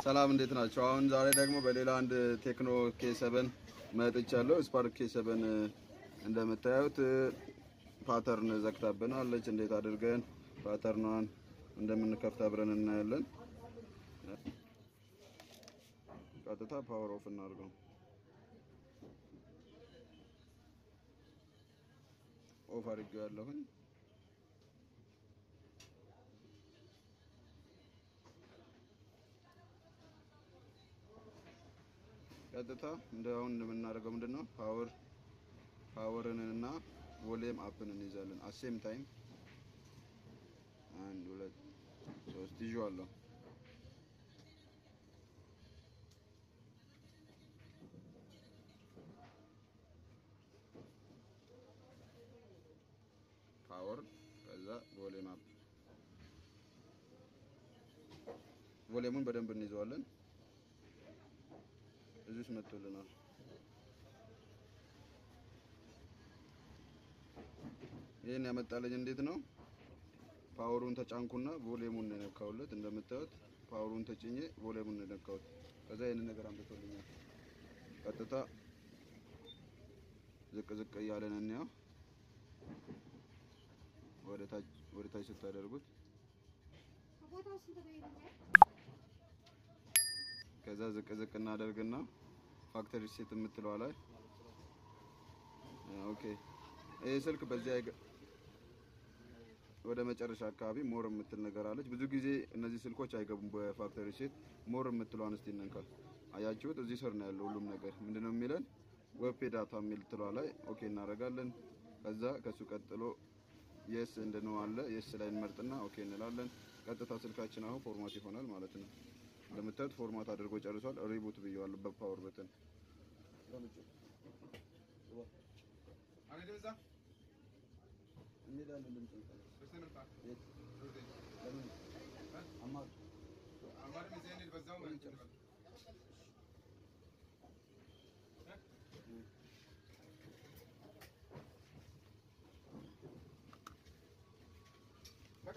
ሰላም እንዴት ናችሁ? አሁን ዛሬ ደግሞ በሌላ አንድ ቴክኖ K7 መጥቻለሁ። ስፓርክ K7 እንደምታዩት ፓተርን ዘግታብናለች። እንዴት አድርገን ፓተርኗን እንደምንከፍት አብረን እናያለን። ቀጥታ ፓወር ኦፍ እናድርገው። ኦፍ አድርጌዋለሁኝ። ቀጥታ እንደአሁን እንደምናደርገው ምንድነው ፓወርንና ቮሊዩም አፕን እንይዛለን። አሴም ታይም 1 2 3 ይዟለሁ። ፓወር ከዛ ቮሊዩም አፕ ቮሊዩሙን በደንብ እንይዘዋለን። እዚህ መጥቶልናል። ይሄን ያመጣልኝ እንዴት ነው? ፓወሩን ተጫንኩና ቮሊዩሙን ነካውለት። እንደምታዩት ፓወሩን ተጭኜ ቮሊዩሙን ነካውት። ከዛ ይሄን ነገር አምጥቶልኛል። ቀጥታ ዝቅ እያለን እንያ ወደ ታች ስታደርጉት ከዛ ዝቅ እናደርግና ፋክተሪ ሴት የምትለው ላይ ኦኬ። ይሄ ስልክ በዚህ ወደ መጨረሻ አካባቢ ሞር የምትል ነገር አለች። ብዙ ጊዜ እነዚህ ስልኮች አይገቡም በፋክተሪ ሴት። ሞር የምትለው አንስቲ እንንካል። አያችሁት? እዚህ ስር ነው ያለው ሁሉም ነገር። ምንድነው የሚለን? ዌብ ዳታ የሚል ትሏ ላይ ኦኬ እናደርጋለን። ከዛ ከሱ ቀጥሎ የስ እንደነው አለ የስ ላይ እንመርጥና ኦኬ እንላለን። ቀጥታ ስልካችን አሁን ፎርማት ይሆናል ማለት ነው። እንደምታዩት ፎርማት አድርጎ ጨርሷል። ሪቡት ብየዋለሁ በፓወር በተን።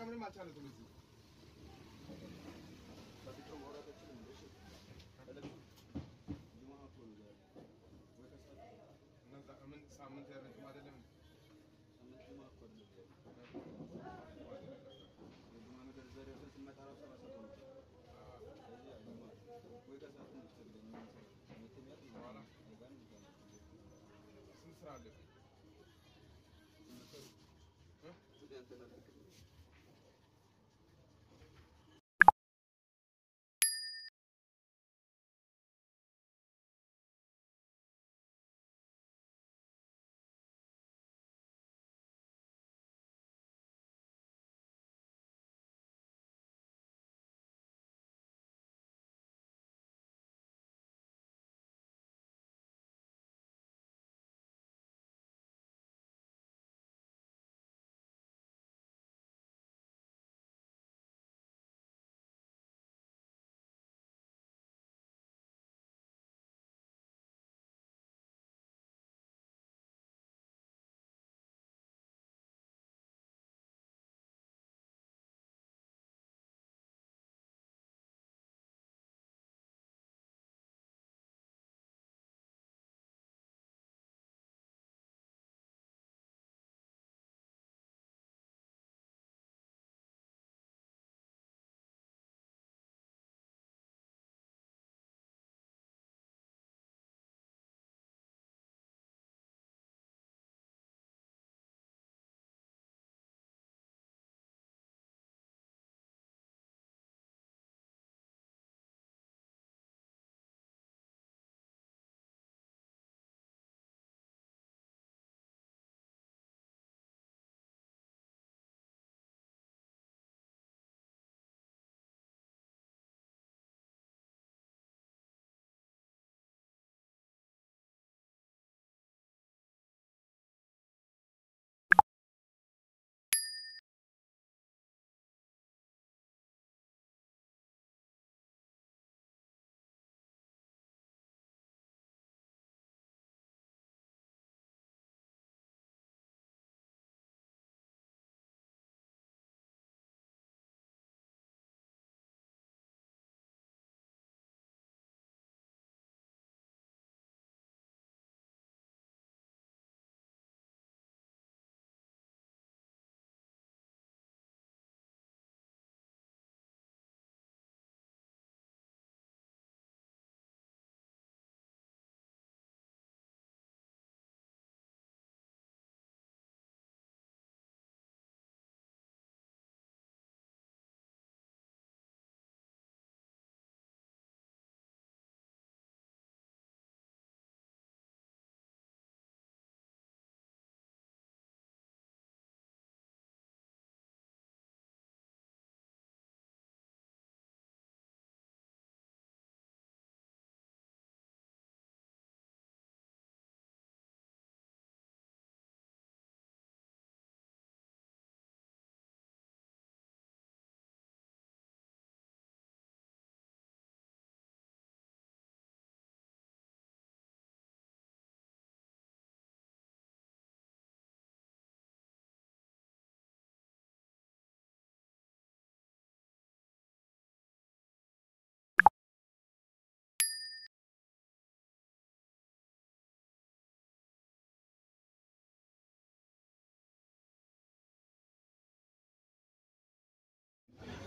ምንም አልቻለትም እዚህ ሳምንት ያረጅም አይደለም ስንት ስራ አለ?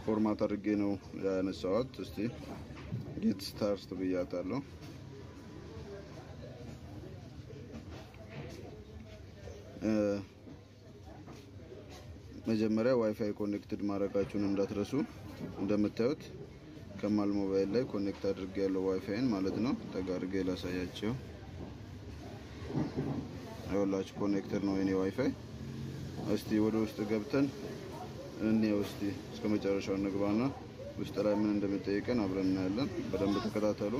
ፎርማት አድርጌ ነው ያነሳሁት። እስቲ ጌት ስታርት ብያታለሁ። መጀመሪያ ዋይፋይ ኮኔክትድ ማድረጋችሁን እንዳትረሱ። እንደምታዩት ከማል ሞባይል ላይ ኮኔክት አድርጌ ያለው ዋይፋይን ማለት ነው። ተጋርጌ ላሳያችሁ። አይወላችሁ ኮኔክተር ነው የኔ ዋይፋይ። እስቲ ወደ ውስጥ ገብተን እንየው። እስቲ እስከ መጨረሻው እንግባና ውስጥ ላይ ምን እንደሚጠይቀን አብረን እናያለን። በደንብ ተከታተሉ።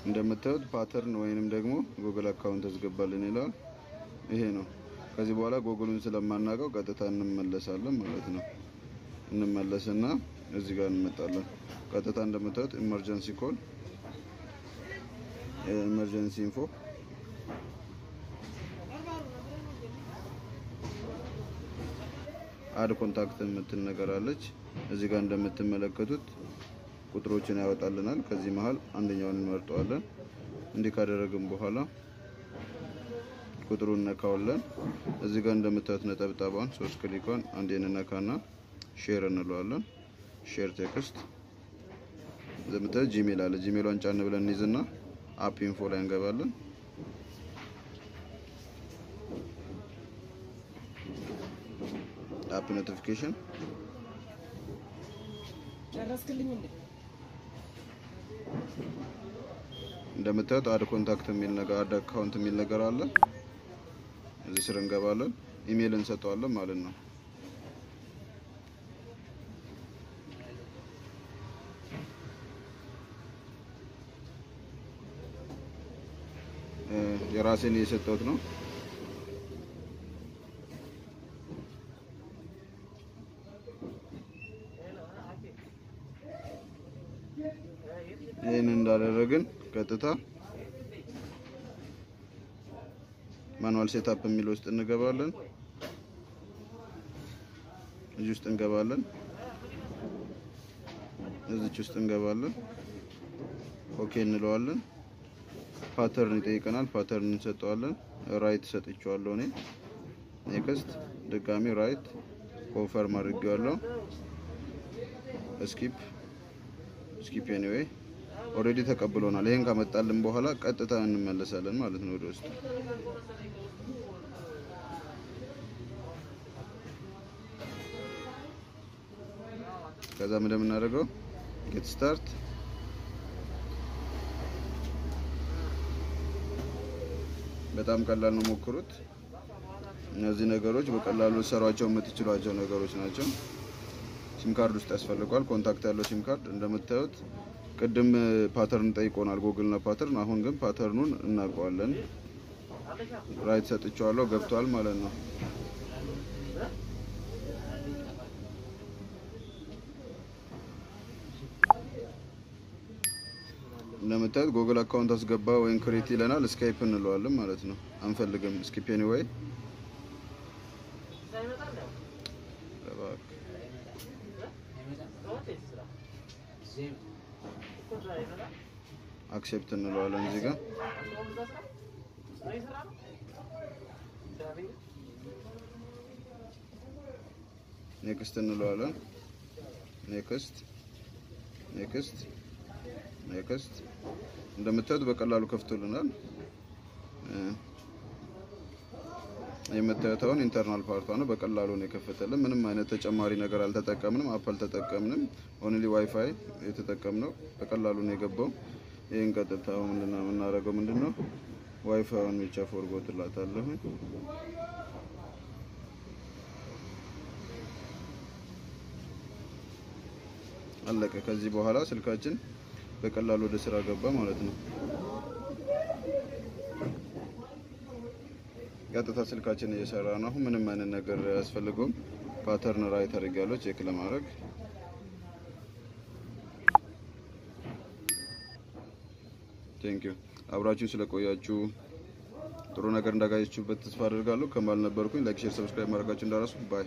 እንደምታዩት ፓተርን ወይንም ደግሞ ጉግል አካውንት አስገባልን ይላል። ይሄ ነው። ከዚህ በኋላ ጉግሉን ስለማናውቀው ቀጥታ እንመለሳለን ማለት ነው። እንመለስና እዚህ ጋር እንመጣለን። ቀጥታ እንደምታዩት ኢመርጀንሲ ኮል ኢመርጀንሲ ኢንፎ አድ ኮንታክት የምትል ነገር አለች። እዚህ ጋር እንደምትመለከቱት ቁጥሮችን ያወጣልናል። ከዚህ መሃል አንደኛውን እንመርጠዋለን። እንዲህ ካደረግን በኋላ ቁጥሩን ነካውለን። እዚህ ጋር እንደምታዩት ነጠብጣቧን 3 ክሊኳን አንዴ እንነካና ሼር እንለዋለን። ሼር ቴክስት እንደምታዩት ጂሜል አለ። ጂሜሏን ጫን ብለን እንይዝና አፕ ኢንፎ ላይ እንገባለን። አፕ ኖቲፊኬሽን ጨረስክልኝ እንዴ? እንደምታዩት አድ ኮንታክት የሚል ነገር አድ አካውንት የሚል ነገር አለ። እዚህ ስር እንገባለን። ኢሜል እንሰጠዋለን ማለት ነው። የራሴን የሰጠሁት ነው። ይሄን እንዳደረግን ቀጥታ ማኑዋል ሴትአፕ የሚል ውስጥ እንገባለን። እዚህ ውስጥ እንገባለን። እዚህ ውስጥ እንገባለን። ኦኬ እንለዋለን። ፓተርን ይጠይቀናል። ፓተርን እንሰጠዋለን። ራይት ሰጥቼዋለሁ እኔ። ኔክስት ድጋሚ ራይት ኮንፈርም አድርጌዋለሁ። ስኪፕ ኤኒዌይ ኦሬዲ ተቀብሎናል። ይሄን ካመጣልን በኋላ ቀጥታ እንመለሳለን ማለት ነው ወደ ውስጥ። ከዛ ምን እንደምናደርገው ጌት ስታርት በጣም ቀላል ነው፣ ሞክሩት። እነዚህ ነገሮች በቀላሉ ሰሯቸው የምትችሏቸው ነገሮች ናቸው። ሲም ካርድ ውስጥ ያስፈልጋል። ኮንታክት ያለው ሲም ካርድ እንደምታዩት ቅድም ፓተርን ጠይቆናል ጉግልና ፓተርን። አሁን ግን ፓተርኑን እናውቀዋለን። ራይት ሰጥቼዋለሁ፣ ገብቷል ማለት ነው። እንደምታዩት ጉግል አካውንት አስገባ ወይም ክሬት ይለናል። ስካይፕ እንለዋለን ማለት ነው። አንፈልግም ስኪፕ ኤኒዌይ። አክሴፕት እንለዋለን እዚህ ጋር። ኔክስት እንለዋለን። ኔክስት እንደምታዩት በቀላሉ ከፍቶልናል። የምታዩት አሁን ኢንተርናል ፓርቷ ነው። በቀላሉ ነው የከፈተልን። ምንም አይነት ተጨማሪ ነገር አልተጠቀምንም። አፕ አልተጠቀምንም። ኦንሊ ዋይፋይ የተጠቀምነው በቀላሉ ነው የገባው። ይሄን ቀጥታ ምንድነው የምናደርገው? ምንድነው ዋይፋዩን ብቻ ፎርጎት ላታለሁ። አለቀ። ከዚህ በኋላ ስልካችን በቀላሉ ወደ ስራ ገባ ማለት ነው። ቀጥታ ስልካችን እየሰራ ነው። ምንም አይነት ነገር ያስፈልገውም። ፓተርን ራይት አድርጋለሁ ቼክ ለማድረግ። ቴንክ ዩ አብራችሁ ስለቆያችሁ ጥሩ ነገር እንዳጋያችሁበት ተስፋ አደርጋለሁ። ከማል ነበርኩኝ። ላይክ፣ ሼር፣ ሰብስክራይብ ማድረጋችሁ እንዳትረሱ። ባይ